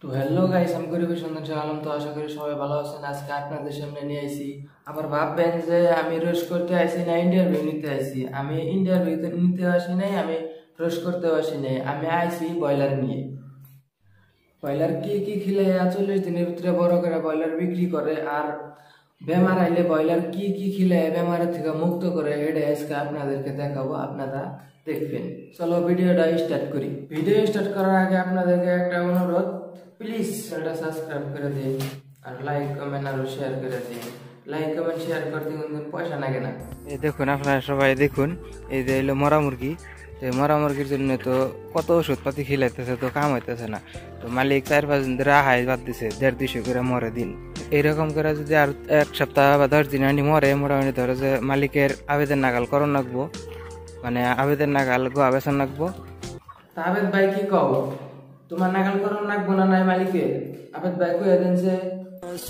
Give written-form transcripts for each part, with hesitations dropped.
তো hello guys, আমি গরিবের সন্ধান আলম। তো আশা করি সবাই ভালো আছেন। আজকে আপনাদের সামনে নিয়ে আইছি। আবার ভাববেন যে আমি রোস্ট করতে আসি না ইন্টারভিউ নিতে আসি। আমি ইন্টারভিউ নিতে আসি নাই, আমি রোস্ট করতে আসি নাই। আমি আইছি ব্রয়লার নিয়ে। ব্রয়লার কি কি খিলে 40 দিনের ভিতরে বড় করে ব্রয়লার বিক্রি করে, আর বেমার আইলে ব্রয়লার কি কি খিলে বেমারের থেকে মুক্ত করে, এটা আজকে আপনাদেরকে দেখাবো। আপনারা দেখবেন। চলো ভিডিওটা স্টার্ট করি। ভিডিও স্টার্ট করার আগে আপনাদেরকে একটা অনুরোধ, প্লিজ চ্যানেলটা সাবস্ক্রাইব করে দিন, আর লাইক কমেন্ট আর শেয়ার করে দিন। লাইক কমেন্ট শেয়ার করতে কিন্তু পয়সা লাগে না। এই দেখুন, আপনারা সবাই দেখুন, এই যে এলো মরা মুরগি। তো মরা মুরগির জন্য তো কত ওষুধ পাতি খিলাইতেছে, তো কাম হইতেছে না। তো মালিক 4-5 দিন ধরে আহাই বাদ দিছে, 150-200 করে মরে দিন। এইরকম করে যদি আর 1 সপ্তাহ বা 10 দিন আনি মরে, মোটামুটি ধরো যে মালিকের আবেদন নাগাল করণ লাগবো, মানে আবেদন নাগাল গোয়া বেচন লাগবো। তা আবেদ ভাই কি কও, তোমার নাগাল করণ লাগবো না নাই মালিকের? আবেদ ভাই কই দেন যে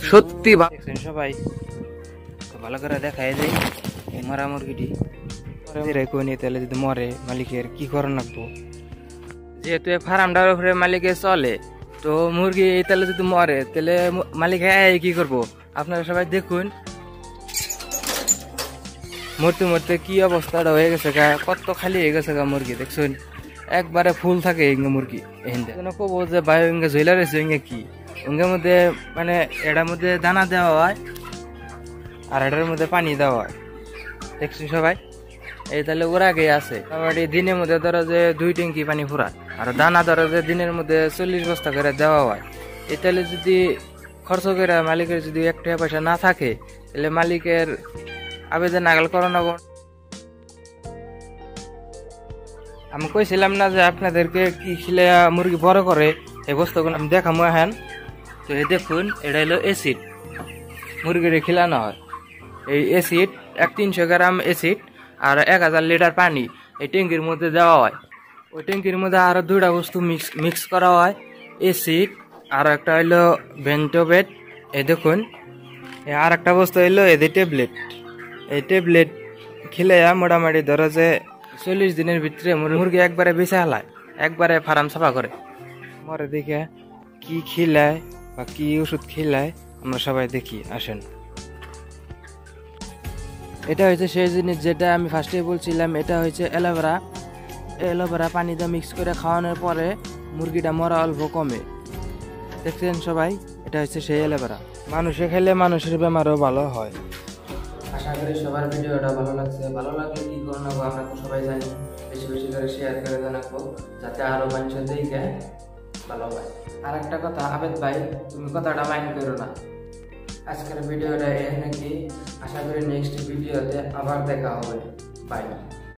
সত্যি দেখছেন সবাই। তো ভালো করে দেখাই দেই এই মরা মুরগিটি তাহলে যদি মরে মালিকের কি করণ লাগবো। যেহেতু ফার্মটার উপরে মালিকের চলে, তো মুরগি এই তাহলে যদি মরে, তাহলে মালিক কি করবো? আপনারা সবাই দেখুন, মরতে মরতে কি অবস্থাটা হয়ে গেছে গা, কত খালি হয়ে গেছে গা মুরগি। দেখছেন একবারে ফুল থাকে ইঙ্গে মুরগি। এখানে কবো যে ভাই ইঙ্গে ঝইলা রয়েছে, ইঙ্গে কি ইঙ্গের মধ্যে মানে এটার মধ্যে দানা দেওয়া হয় আর এটার মধ্যে পানি দেওয়া হয়। দেখছেন সবাই, এই তাহলে ওর আগে আছে। মোটামুটি দিনের মধ্যে ধরো যে 2 ট্যাঙ্কি পানি ফুরায়, আর দানা ধরো যে দিনের মধ্যে 40 বস্তা করে দেওয়া হয়। এই তাহলে যদি খরচ করে মালিকের যদি 1 টাকা পয়সা না থাকে, তাহলে মালিকের আবেদন নাগাল করো না। আমি কইছিলাম না যে আপনাদেরকে কি খিলে মুরগি বড় করে, এই বস্তুগুলো আমি দেখামো এখন। তো এই দেখুন, এটা হলো অ্যাসিড, মুরগির খিলানো হয়। এই অ্যাসিড 300 গ্রাম অ্যাসিড আর 1000 লিটার পানি এই ট্যাঙ্কির মধ্যে দেওয়া হয়। ওই ট্যাঙ্কির মধ্যে আরো 2টা বস্তু মিক্স করা হয়, অ্যাসিড আর একটা হইলো ভেন্টোবেট। এই দেখুন, আর একটা বস্তু হইলো এদের ট্যাবলেট। এই ট্যাবলেট খেলে মোটামুটি ধরো যে 40 দিনের ভিতরে মুরগি একবারে বেঁচে হালায়, একবারে ফার্ম সাফা করে মরে। দেখে কি খিলায় বা কি ওষুধ খিলায় আমরা সবাই দেখি, আসেন। এটা হচ্ছে সেই জিনিস যেটা আমি ফার্স্টে বলছিলাম, এটা হচ্ছে অ্যালোভেরা। অ্যালোভেরা পানিতে মিক্স করে খাওয়ানোর পরে মুরগিটা মরা অল্প কমে। দেখছেন সবাই, এটা হচ্ছে সেই অ্যালোভেরা। মানুষে খেলে মানুষের বেমারও ভালো হয়। আশা করি সবার ভিডিওটা ভালো লাগছে। ভালো লাগলে কি করে নেবো আমরা তো সবাই জানি, বেশি বেশি করে শেয়ার করে জানাবো, যাতে আরো মানুষের দেখে ভালো হয়। আর একটা কথা, আবেদ ভাই তুমি কথাটা মাইন্ড করো না। আজকের ভিডিওটা নাকি, আশা করি নেক্সট ভিডিওতে আবার দেখা হবে। বাই।